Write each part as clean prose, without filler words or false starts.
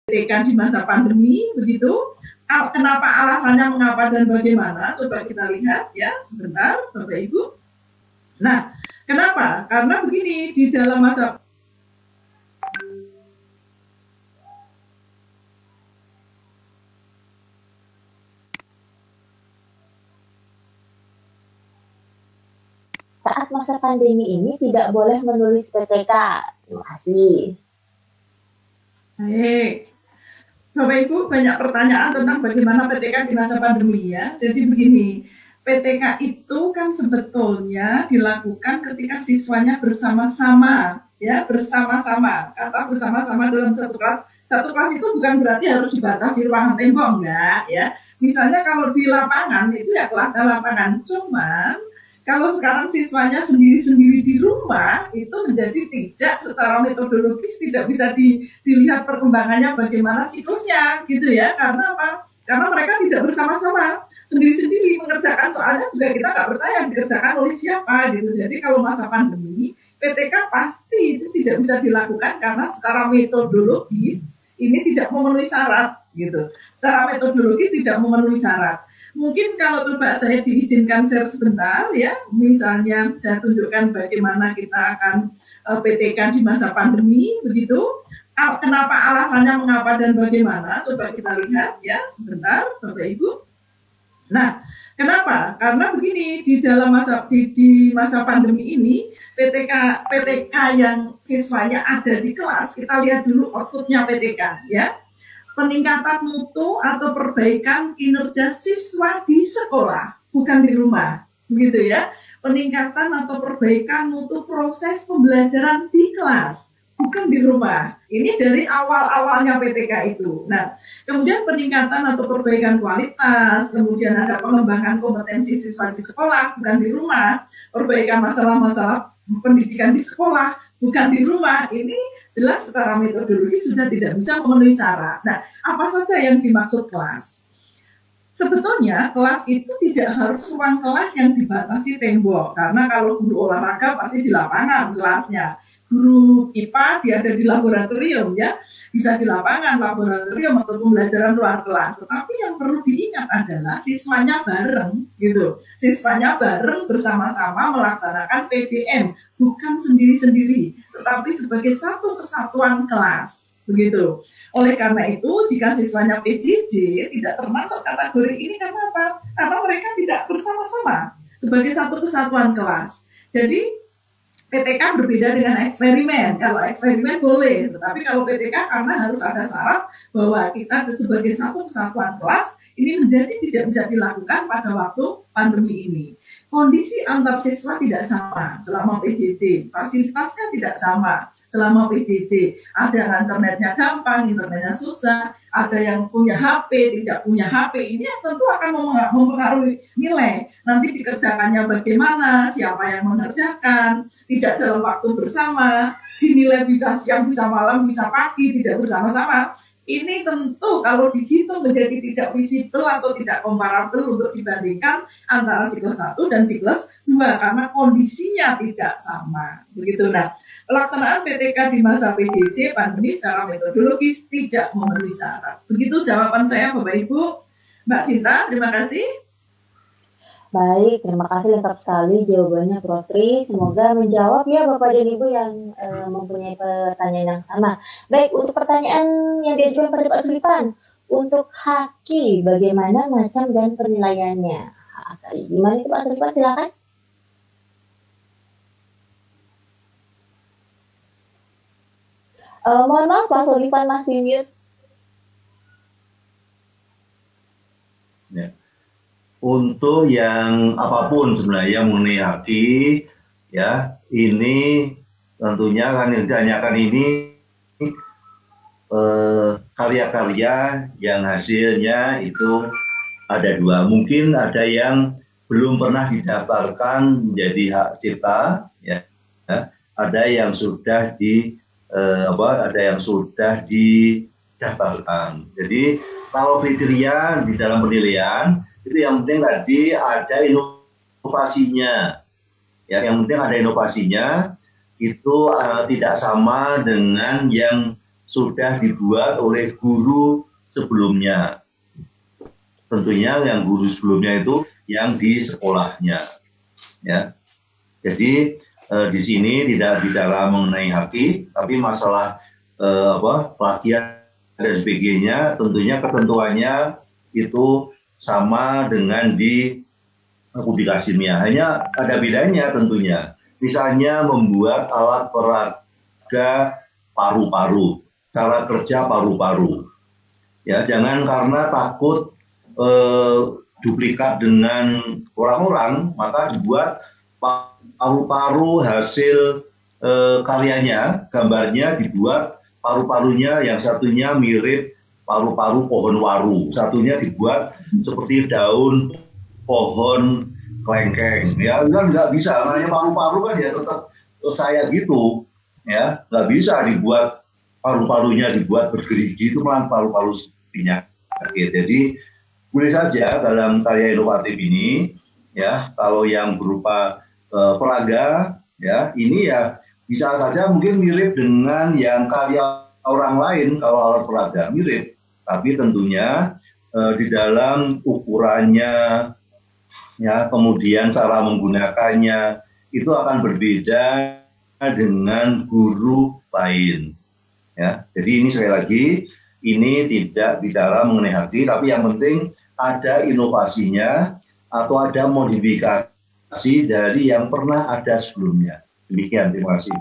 PTK di masa pandemi, begitu. Kenapa alasannya, mengapa dan bagaimana? Coba kita lihat ya sebentar, Bapak Ibu. Nah, kenapa? Karena begini, di dalam masa saat masa pandemi ini tidak boleh menulis PTK. Terima kasih. Baik. Bapak Ibu banyak pertanyaan tentang bagaimana PTK di masa pandemi ya. Jadi begini, PTK itu kan sebetulnya dilakukan ketika siswanya bersama-sama, ya bersama-sama. Kata bersama-sama dalam satu kelas. Satu kelas itu bukan berarti harus dibatasi ruangan tembok, enggak ya. Misalnya kalau di lapangan itu ya kelasnya lapangan. Cuman kalau sekarang siswanya sendiri-sendiri di rumah, itu menjadi tidak secara metodologis tidak bisa dilihat perkembangannya bagaimana siklusnya gitu ya. Karena apa? Karena mereka tidak bersama-sama, sendiri-sendiri mengerjakan soalnya juga kita nggak percaya dikerjakan oleh siapa gitu. Jadi kalau masa pandemi, PTK pasti itu tidak bisa dilakukan karena secara metodologis ini tidak memenuhi syarat gitu. Secara metodologis tidak memenuhi syarat. Mungkin kalau coba saya diizinkan share sebentar ya, misalnya saya tunjukkan bagaimana kita akan PTK di masa pandemi, begitu. Kenapa alasannya, mengapa dan bagaimana? Coba kita lihat ya sebentar, Bapak Ibu. Nah, kenapa? Karena begini, di dalam di masa pandemi ini, PTK yang siswanya ada di kelas, kita lihat dulu outputnya PTK ya. Peningkatan mutu atau perbaikan kinerja siswa di sekolah, bukan di rumah, begitu ya. Peningkatan atau perbaikan mutu proses pembelajaran di kelas, bukan di rumah. Ini dari awal-awalnya PTK itu. Nah, kemudian peningkatan atau perbaikan kualitas, kemudian ada pengembangan kompetensi siswa di sekolah, bukan di rumah. Perbaikan masalah-masalah pendidikan di sekolah, bukan di rumah. Ini jelas secara metodologi sudah tidak bisa memenuhi syarat. Nah, apa saja yang dimaksud kelas? Sebetulnya kelas itu tidak harus ruang kelas yang dibatasi tembok, karena kalau guru olahraga pasti di lapangan kelasnya. Guru IPA dia ada di laboratorium ya, bisa di lapangan, laboratorium atau pembelajaran luar kelas. Tetapi yang perlu diingat adalah siswanya bareng gitu. Siswanya bareng bersama-sama melaksanakan PBM, bukan sendiri-sendiri, tetapi sebagai satu kesatuan kelas. Begitu. Oleh karena itu, jika siswanya PJJ tidak termasuk kategori ini, karena apa? Karena mereka tidak bersama-sama sebagai satu kesatuan kelas. Jadi PTK berbeda dengan eksperimen. Kalau eksperimen boleh, tetapi kalau PTK karena harus ada syarat bahwa kita sebagai satu kesatuan kelas, ini menjadi tidak bisa dilakukan pada waktu pandemi ini. Kondisi antar siswa tidak sama selama PJJ, fasilitasnya tidak sama selama PJJ. Ada yang internetnya gampang, internetnya susah, ada yang punya HP, tidak punya HP. Ini tentu akan mempengaruhi nilai. Nanti dikerjakannya bagaimana, siapa yang mengerjakan, tidak dalam waktu bersama, dinilai bisa siang, bisa malam, bisa pagi, tidak bersama-sama. Ini tentu kalau dihitung menjadi tidak visible atau tidak comparable untuk dibandingkan antara siklus 1 dan siklus 2 karena kondisinya tidak sama. Begitu. Nah, pelaksanaan PTK di masa PJJ pandemi secara metodologis tidak memenuhi syarat. Begitu jawaban saya Bapak Ibu. Mbak Sinta, terima kasih. Baik, terima kasih lengkap sekali jawabannya Prof. Tri. Semoga menjawab ya Bapak dan Ibu yang mempunyai pertanyaan yang sama. Baik, untuk pertanyaan yang diajukan pada Pak Sulipan, untuk haki bagaimana macam dan penilaiannya? Gimana itu Pak Sulipan? Silakan. Mohon maaf Pak Sulipan masih mute. Ya. Untuk yang apapun sebenarnya mengenai haki, ya ini tentunya kan yang ditanyakan ini karya-karya yang hasilnya itu ada dua. Mungkin ada yang belum pernah didaftarkan menjadi hak cipta, ya. Ada yang sudah didaftarkan. Jadi kalau kriteria di dalam penilaian itu yang penting tadi ada inovasinya, ya yang penting ada inovasinya itu tidak sama dengan yang sudah dibuat oleh guru sebelumnya. Tentunya yang guru sebelumnya itu yang di sekolahnya, ya. Jadi di sini tidak bicara mengenai haki, tapi masalah plagiat dan sebagainya. Tentunya ketentuannya itu sama dengan di publikasi ilmiah. Hanya ada bedanya tentunya. Misalnya membuat alat peraga paru-paru, cara kerja paru-paru. Ya, jangan karena takut duplikat dengan orang-orang, maka dibuat paru-paru hasil karyanya, gambarnya dibuat paru-parunya yang satunya mirip paru-paru pohon waru, satunya dibuat seperti daun pohon kelengkeng. Ya kan nggak bisa, namanya paru-paru kan ya tetap saya gitu, ya nggak bisa dibuat paru-parunya dibuat bergerigi, itu malah paru-paru minyak. Jadi boleh saja dalam karya inovatif ini, ya kalau yang berupa peraga, ya ini ya bisa saja mungkin mirip dengan yang karya orang lain kalau alat peraga mirip, tapi tentunya di dalam ukurannya, ya kemudian cara menggunakannya itu akan berbeda dengan guru lain. Ya, jadi ini sekali lagi ini tidak bicara mengenai hati, tapi yang penting ada inovasinya atau ada modifikasi dari yang pernah ada sebelumnya. Demikian, terima kasih.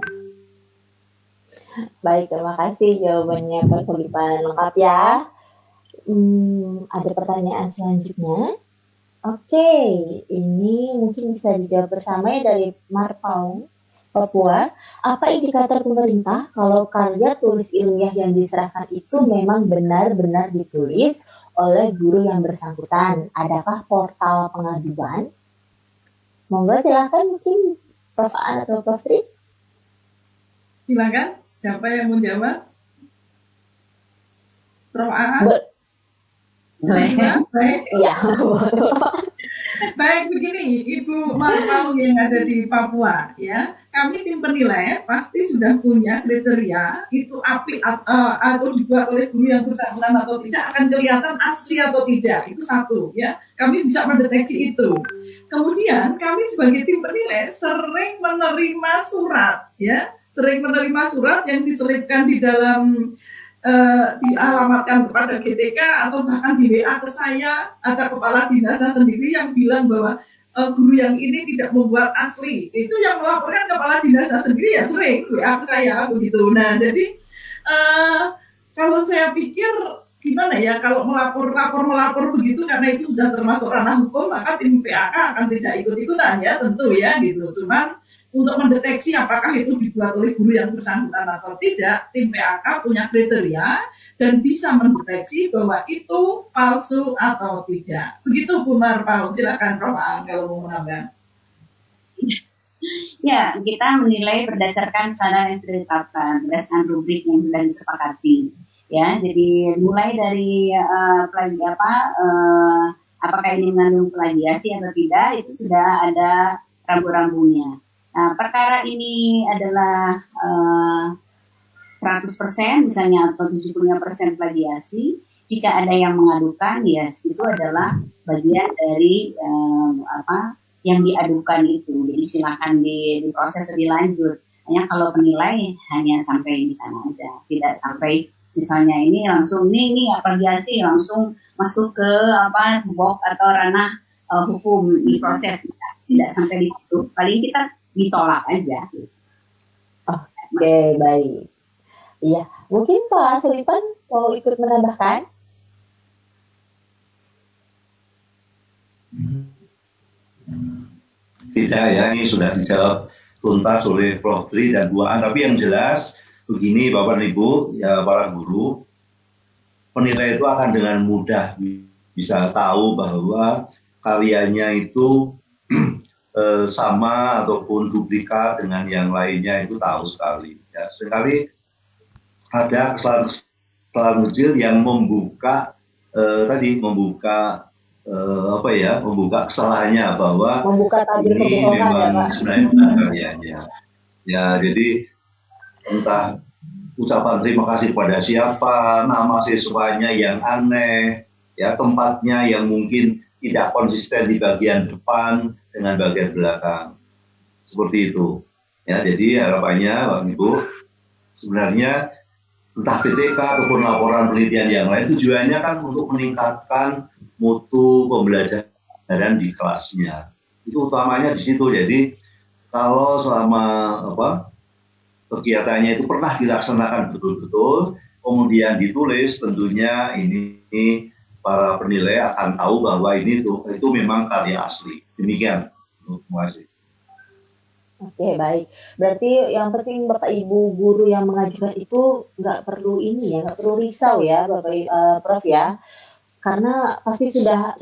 Baik, terima kasih jawabannya Pak Solipan lengkap ya. Ada pertanyaan selanjutnya. Oke, ini mungkin bisa dijawab bersama ya dari Marpaung, Papua. Apa indikator pemerintah kalau karya tulis ilmiah yang diserahkan itu memang benar-benar ditulis oleh guru yang bersangkutan? Adakah portal pengaduan? Monggo silakan mungkin Prof. Aan atau Prof. Tri. Silakan, siapa yang mau jawab? Prof. Aan? Baik. Iya. Baik, begini Ibu Marpaung yang ada di Papua, ya. Kami tim penilai pasti sudah punya kriteria itu apik atau dibuat oleh guru yang bersangkutan atau tidak, akan kelihatan asli atau tidak. Itu satu, ya. Kami bisa mendeteksi itu. Kemudian kami sebagai tim penilai sering menerima surat, ya. Sering menerima surat yang diselipkan di dalam dialamatkan kepada GTK atau bahkan di WA ke saya, ada kepala dinasnya sendiri yang bilang bahwa guru yang ini tidak membuat asli. Itu yang melaporkan kepala dinasnya sendiri ya sering WA ke saya begitu. Nah jadi kalau saya pikir gimana ya, kalau melapor begitu karena itu sudah termasuk ranah hukum, maka tim PAK akan tidak ikut-ikutan ya tentu ya gitu. Cuman untuk mendeteksi apakah itu dibuat oleh guru yang bersangkutan atau tidak, tim PAK punya kriteria dan bisa mendeteksi bahwa itu palsu atau tidak. Begitu Bu Marpaung, silakan Prof. Aan kalau mau menambah. Ya, kita menilai berdasarkan standar yang sudah ditetapkan, berdasarkan rubrik yang sudah disepakati. Ya, jadi mulai dari apakah ini mengandung plagiasi atau tidak, itu sudah ada rambu-rambunya. Nah, perkara ini adalah 100% misalnya atau 75% plagiasi. Jika ada yang mengadukan, ya itu adalah bagian dari yang diadukan itu. Jadi silakan diproses lebih lanjut. Hanya kalau penilai hanya sampai di sana aja, tidak sampai misalnya ini langsung ini plagiasi langsung masuk ke box atau ranah hukum diproses, tidak sampai di situ. Paling kita ditolak aja. Oke, baik. Iya, mungkin Pak Solipan mau ikut menambahkan? Tidak ya, ini sudah dijawab tuntas oleh Prof. Tri dan Bu Aan. Tapi yang jelas begini Bapak dan Ibu, ya para guru, penilai itu akan dengan mudah bisa tahu bahwa karyanya itu sama ataupun duplikat dengan yang lainnya, itu tahu sekali. Ya, sekali ada kesalahan kecil yang membuka membuka kesalahannya bahwa ini memang sebenarnya karyanya. Ya, jadi entah ucapan terima kasih kepada siapa, nama siswanya yang aneh, ya tempatnya yang mungkin tidak konsisten di bagian depan dengan bagian belakang. Seperti itu. Ya, jadi harapannya Bapak Ibu, sebenarnya entah PTK ataupun laporan penelitian yang lain tujuannya kan untuk meningkatkan mutu pembelajaran di kelasnya. Itu utamanya di situ. Jadi kalau selama kegiatannya itu pernah dilaksanakan betul-betul, kemudian ditulis, tentunya ini para penilai akan tahu bahwa itu memang karya asli. Demikian. Terima kasih. Oke, baik. Berarti yang penting Bapak Ibu guru yang mengajukan itu nggak perlu nggak perlu risau ya Bapak Prof ya. Karena pasti sudah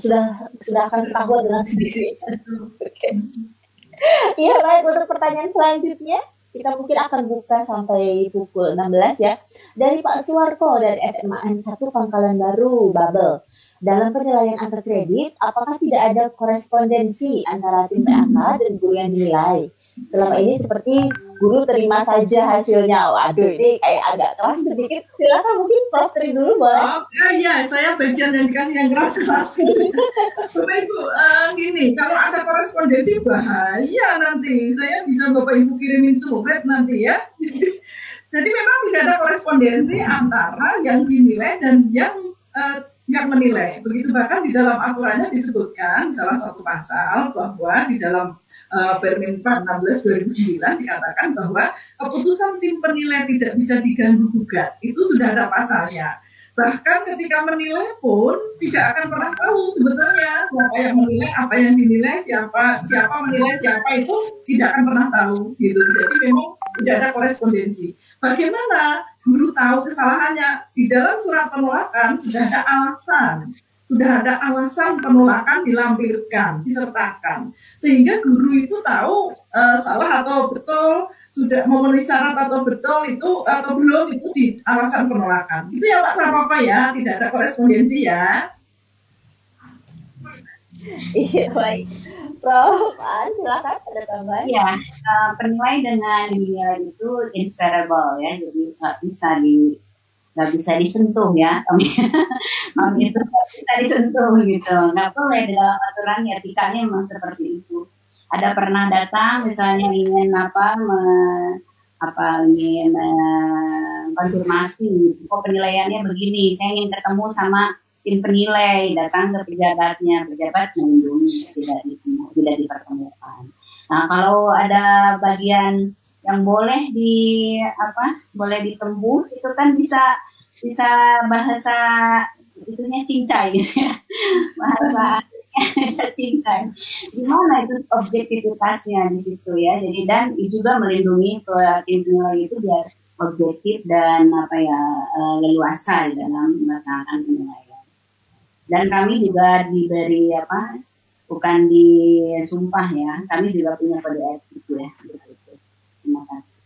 akan ketahuan dengan sendirinya. Iya, baik. Untuk pertanyaan selanjutnya kita mungkin akan buka sampai pukul 16 ya. Dari Pak Suwarko dari SMA N1 Pangkalan Baru, Babel. Dalam penilaian antar kredit, apakah tidak ada korespondensi antara tim PAK dan guru yang dinilai? Selama ini seperti guru terima saja hasilnya. Waduh, ini kayak agak keras sedikit. Silakan mungkin Prof Tri dulu boleh. Iya, saya bagian yang dikasih yang keras-keras. Bapak Ibu, gini, kalau ada korespondensi bahaya nanti. Saya bisa Bapak Ibu kirimin surat nanti ya. Jadi memang tidak ada korespondensi antara yang dinilai dan yang menilai. Begitu bahkan di dalam aturannya disebutkan salah satu pasal bahwa di dalam Permen 16/2009 dikatakan bahwa keputusan tim penilai tidak bisa diganggu gugat. Itu sudah ada pasalnya. Bahkan ketika menilai pun tidak akan pernah tahu sebetulnya siapa yang menilai, apa yang dinilai, siapa menilai siapa itu tidak akan pernah tahu gitu. Jadi memang tidak ada korespondensi. Bagaimana guru tahu kesalahannya? Di dalam surat penolakan sudah ada alasan penolakan dilampirkan, disertakan. Sehingga guru itu tahu salah atau betul, sudah memenuhi syarat atau betul itu atau belum itu di alasan penolakan. Itu ya Pak Sarofa ya, tidak ada korespondensi ya. Iya, baik. Prof, silakan ada tambahan. Ya, penilai dengan dinilai itu inseparable ya, jadi nggak bisa disentuh ya, itu nggak bisa disentuh gitu, nggak boleh dalam aturan etikanya memang seperti itu. Ada pernah datang misalnya ingin ingin konfirmasi, kok penilaiannya begini, saya ingin ketemu sama tim penilai, datang ke pejabat melindungi, tidak dipertemukan. Nah, kalau ada bagian yang boleh ditembus itu kan bisa bahasa itunya cincai gitu ya. Bahasa bisa cincai. Gimana itu objektivitasnya di situ ya. Jadi dan juga melindungi tim penilai itu biar objektif dan leluasa dalam melaksanakan penilaian. Dan kami juga diberi bukan disumpah ya. Kami juga punya kode etik ya. Terima kasih.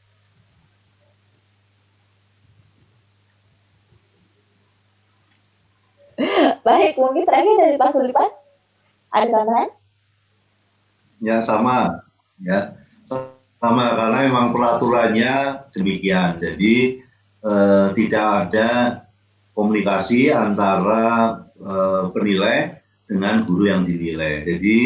Baik, mungkin terakhir dari Pak Sulipan, ada tambahan? Ya sama karena memang peraturannya demikian. Jadi tidak ada komunikasi antara penilai dengan guru yang dinilai. Jadi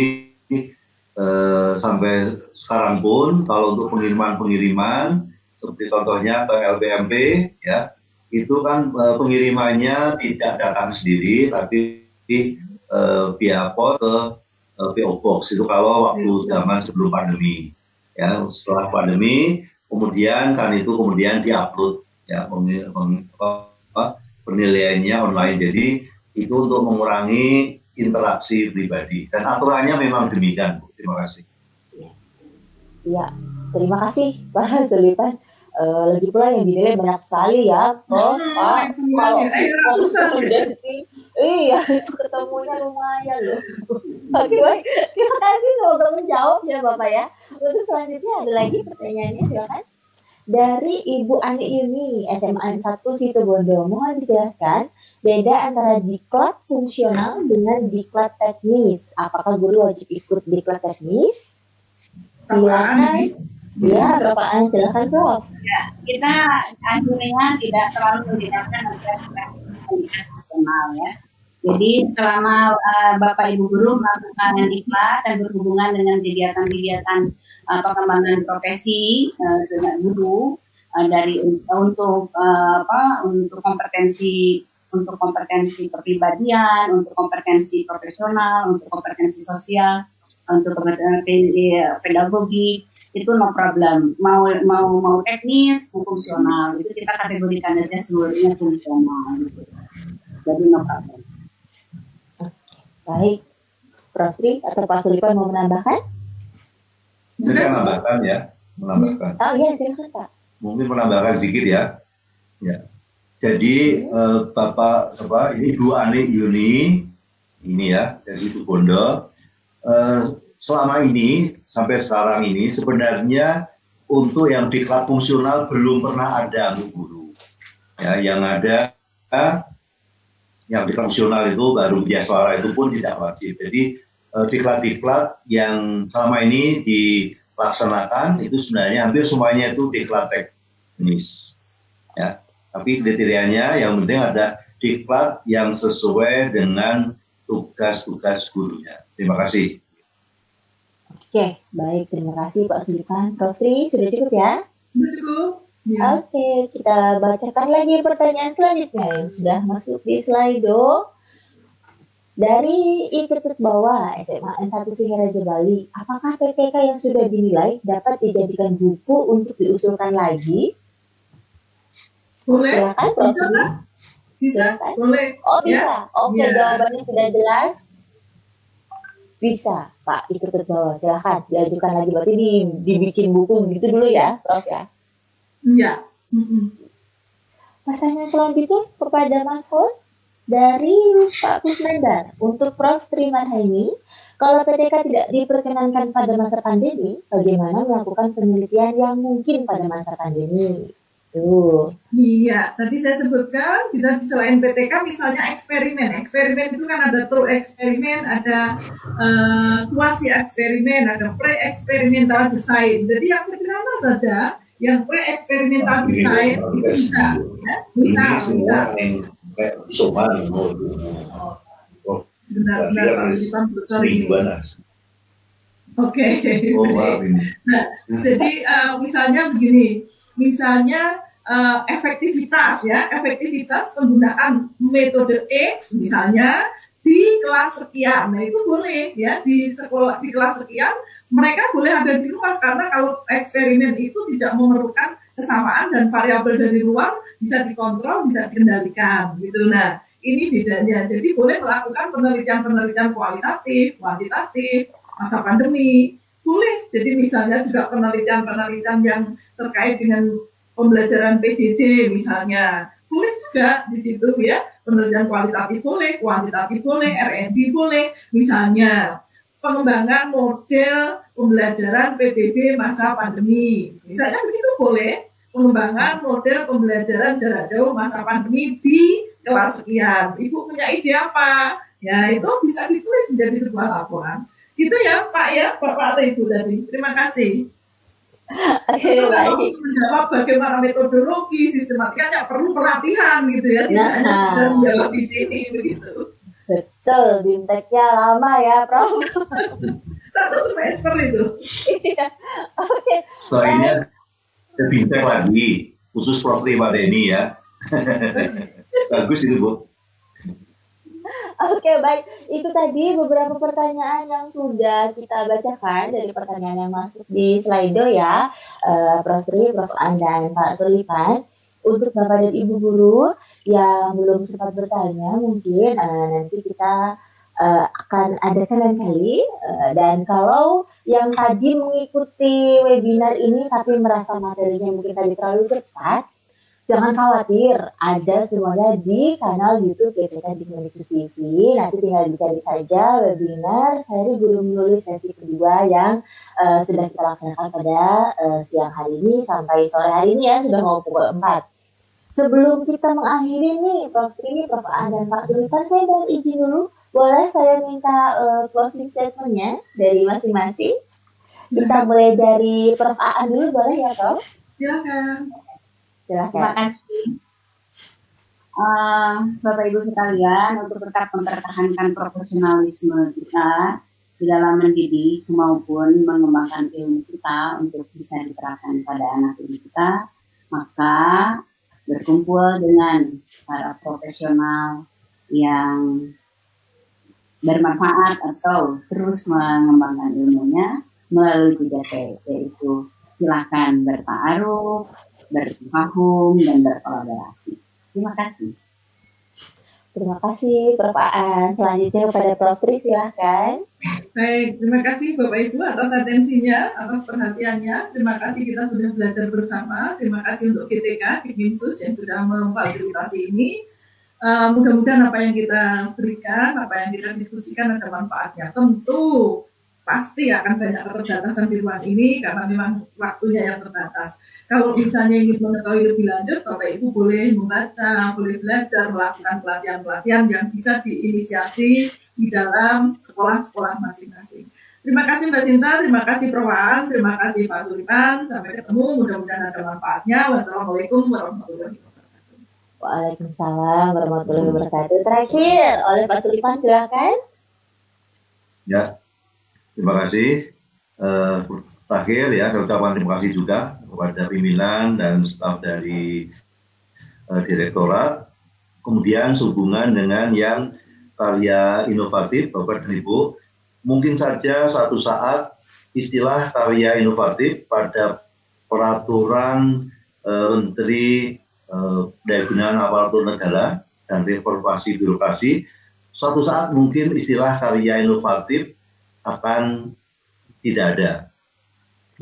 sampai sekarang pun kalau untuk pengiriman seperti contohnya ke LPMP ya, itu kan pengirimannya tidak datang sendiri tapi via pos ke PO Box. Itu kalau waktu zaman sebelum pandemi ya. Setelah pandemi kemudian diupload ya, penilaiannya online. Jadi itu untuk mengurangi interaksi pribadi dan aturannya memang demikian. Terima kasih. Ya, terima kasih Pak Sulipan. Lagi pula yang dinilai banyak sekali ya, Prof. Pak. Kalau korespondensi, iya itu ketemunya lumayan loh. Oke, baik. Terima kasih semoga menjawab ya Bapak ya. Untuk selanjutnya ada lagi pertanyaannya, silakan. Dari Ibu Ani Yuni, SMA 1 Situbondo, mohon dijelaskan beda antara diklat fungsional dengan diklat teknis. Apakah guru wajib ikut diklat teknis? Silakan Ya, Prof. Aan, silakan Prof. Ya, kita akhirnya tidak terlalu membedakan antara pendidikan nasional ya. Jadi selama Bapak Ibu guru melakukan diklat dan berhubungan dengan kegiatan-kegiatan pengembangan profesi dengan guru dari untuk kompetensi kepribadian, untuk kompetensi profesional, untuk kompetensi sosial, untuk kompetensi pedagogi, itu no problem. Mau teknis, mau fungsional, itu kita kategorikan aja seluruhnya fungsional. Gitu. Jadi no problem. Baik, Prof. Tri atau Pak Sulipan mau menambahkan? Saya menambahkan ya, menambahkan. Oh iya, silakan Pak. Mungkin menambahkan sedikit ya. Ya. Jadi Bapak ini Ibu Ani Yuni ini ya dari Situ Bondo. Selama ini sampai sekarang ini sebenarnya untuk yang diklat fungsional belum pernah ada Bu Guru. Ya, yang ada yang diklat fungsional itu baru biasa itu pun tidak wajib. Jadi diklat-diklat yang selama ini dilaksanakan itu sebenarnya hampir semuanya itu diklat teknis. Ya. Tapi kriterianya yang penting ada diklat yang sesuai dengan tugas-tugas gurunya. Terima kasih. Oke, baik. Terima kasih Pak Sulipan. Prof. Tri, sudah cukup ya? Sudah cukup. Ya. Oke, kita bacakan lagi pertanyaan selanjutnya yang sudah masuk di Slido. Dari Institut Bawah SMA N1 Singaraja Bali, apakah PTK yang sudah dinilai dapat dijadikan buku untuk diusulkan lagi? Boleh? Silakan, Prof. Bisa kan? Bisa? Silakan. Boleh? Oh Ya. bisa, oke, Ya. jawabannya sudah jelas. Bisa, Pak, ikut ke bawah. Silahkan diajukan lagi, berarti dibikin buku gitu dulu ya, Prof ya. Iya. Pertanyaan selanjutnya kepada Mas Host dari Pak Kusnandar. Untuk Prof. Tri Marhaini, kalau PTK tidak diperkenankan pada masa pandemi, bagaimana melakukan penelitian yang mungkin pada masa pandemi? Tuh. Iya, tadi saya sebutkan bisa selain PTK misalnya eksperimen. Eksperimen itu kan ada true eksperimen, ada quasi eksperimen, ada pre-eksperimental design. Jadi yang sederhana saja, yang pre-eksperimental design itu bisa, ya, bisa. Benar-benar Oke. Nah, jadi misalnya begini. Misalnya efektivitas penggunaan metode X misalnya di kelas sekian. Nah, itu boleh ya di kelas sekian mereka boleh ada di rumah karena kalau eksperimen itu tidak memerlukan kesamaan dan variabel dari luar bisa dikontrol, bisa dikendalikan gitu. Nah, ini bedanya. Jadi boleh melakukan penelitian-penelitian kualitatif, kuantitatif masa pandemi. Boleh. Jadi misalnya juga penelitian-penelitian yang terkait dengan pembelajaran PJJ misalnya. Boleh juga di situ ya. Penelitian kualitatif boleh, kuantitatif boleh, R&D boleh. Misalnya pengembangan model pembelajaran PBB masa pandemi. Misalnya begitu boleh. Pengembangan model pembelajaran jarak jauh masa pandemi di kelas sekian. Ibu punya ide apa? Ya itu bisa ditulis menjadi sebuah laporan. Gitu ya Pak ya, Bapak atau Ibu tadi. Terima kasih. Kalau untuk menjawab bagaimana metodologi, sistematikanya perlu pelatihan gitu ya. Tidak hanya sudah menjawab di sini begitu. Betul, bimteknya lama ya, Prof. 1 semester itu. Iya. Oke. Setelahnya bimtek lagi, khusus Prof. Tri Marhaini ya. Bagus itu Bu. Oke, baik. Itu tadi beberapa pertanyaan yang sudah kita bacakan dari pertanyaan yang masuk di Slido ya, Prof. Tri, Prof. Aan, dan Pak Sulipan. Untuk Bapak dan Ibu guru yang belum sempat bertanya, mungkin nanti kita akan adakan lain kali. Dan kalau yang tadi mengikuti webinar ini tapi merasa materinya mungkin tadi terlalu cepat, jangan khawatir, ada semuanya di kanal YouTube PTK Dikmediksus TV. Nanti tinggal dicari saja webinar Sehari Guru Menulis sesi kedua yang sudah kita laksanakan pada siang hari ini sampai sore hari ini ya, sudah mau pukul 4. Sebelum kita mengakhiri nih, Prof. Tri, Prof. Aan, dan Pak Sulipan, saya mau izin dulu. Boleh saya minta closing statement-nya dari masing-masing? Kita mulai dari Prof. Aan dulu boleh ya, Prof? Silakan. Terima kasih. Bapak Ibu sekalian, untuk tetap mempertahankan profesionalisme kita di dalam mendidik maupun mengembangkan ilmu kita untuk bisa diterapkan pada anak didik kita, maka berkumpul dengan para profesional yang bermanfaat atau terus mengembangkan ilmunya melalui 3T, yaitu silakan bertaaruf, bertafahum, dan berkolaborasi. Terima kasih. Terima kasih Prof. Aan. Selanjutnya kepada Prof. Tri, silahkan. Baik, terima kasih Bapak Ibu atas atensinya, atas perhatiannya. Terima kasih kita sudah belajar bersama. Terima kasih untuk GTK, Dikminsus yang sudah memfasilitasi ini. Mudah-mudahan apa yang kita berikan, apa yang kita diskusikan ada manfaatnya. Tentu pasti akan banyak keterbatasan di ruang ini karena memang waktunya yang terbatas. Kalau misalnya ingin mengetahui lebih lanjut, Bapak Ibu boleh membaca, boleh belajar, melakukan pelatihan-pelatihan yang bisa diinisiasi di dalam sekolah-sekolah masing-masing. Terima kasih Mbak Sinta, terima kasih Prof. Aan, terima kasih Pak Suliman. Sampai ketemu, mudah-mudahan ada manfaatnya. Wassalamualaikum warahmatullahi wabarakatuh. Waalaikumsalam warahmatullahi wabarakatuh. Terakhir, oleh Pak Suliman, silahkan. Ya, terima kasih. Terakhir ya, saya ucapkan terima kasih juga kepada pimpinan dan staf dari direktorat. Kemudian sehubungan dengan yang karya inovatif, Bapak dan Ibu, mungkin saja suatu saat istilah karya inovatif pada peraturan Menteri Daya Gunaan Aparatur Negara dan Reformasi Birokrasi, suatu saat mungkin istilah karya inovatif akan tidak ada,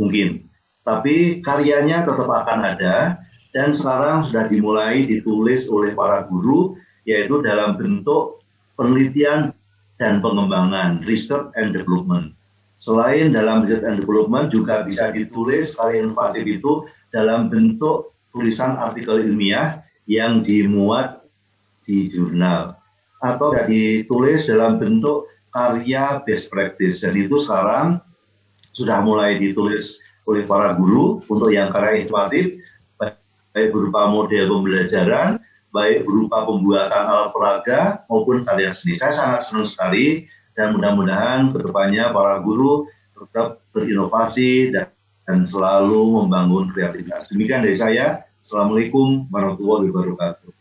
mungkin. Tapi karyanya tetap akan ada, dan sekarang sudah dimulai ditulis oleh para guru, yaitu dalam bentuk penelitian dan pengembangan, research and development. Selain dalam research and development, juga bisa ditulis karya inovatif itu dalam bentuk tulisan artikel ilmiah yang dimuat di jurnal, atau ditulis dalam bentuk karya best practice, dan itu sekarang sudah mulai ditulis oleh para guru untuk yang karya inovatif, baik berupa model pembelajaran, baik berupa pembuatan alat peraga maupun karya seni. Saya sangat senang sekali, dan mudah-mudahan kedepannya para guru tetap berinovasi dan selalu membangun kreativitas. Demikian dari saya. Assalamualaikum warahmatullahi wabarakatuh.